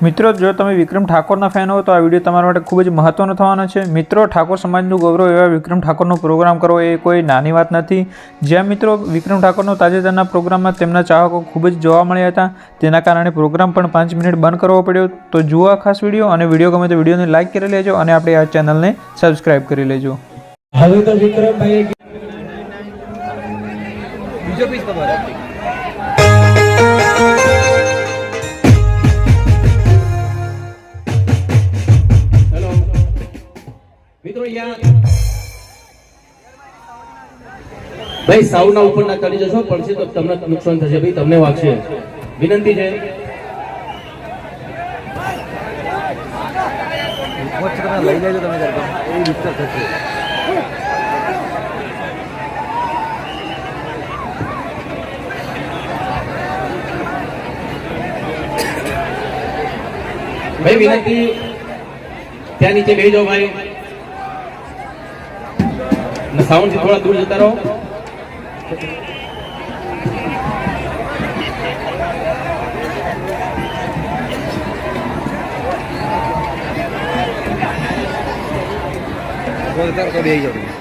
મિત્રો, જો તમે વિક્રમ ઠાકોરના ફેન હો તો આ વિડીયો તમારા માટે ખૂબ જ મહત્વનો થવાનો છે। મિત્રો, ઠાકોર સમાજનું ગૌરવ એવા વિક્રમ ઠાકોરનો પ્રોગ્રામ કરવો એ કોઈ નાની વાત નથી। જ્યાં મિત્રો વિક્રમ ઠાકોરનો તાજેતરના પ્રોગ્રામમાં તેમના ચાહકો ખૂબ જ જોવા મળ્યા હતા। તેના કારણે પ્રોગ્રામ પણ 5 મિનિટ બંધ કરવો પડ્યો। તો જુઓ આ ખાસ વિડીયો, અને વિડીયો ગમે તો વિડીયોને લાઇક કરી લેજો અને આપણી આ ચેનલને સબસ્ક્રાઇબ કરી લેજો। હવે તો વિક્રમભાઈ બીજો પીસ ખબર મિત્રો ભાઈ સાઉના ઉપર ના કરી જશો, પડશે તો તમને નુકસાન થશે ભાઈ, તમને વાગશે, વિનંતી છે। લઈ લેજો તમે એ ડિસ્ટર્બ થશે। ભાઈ વિનંતી, ત્યાં નીચે બેસી જાઓ ભાઈ, साउंड से थोड़ा दूर जता रहो। बोलकर को दे जाओ।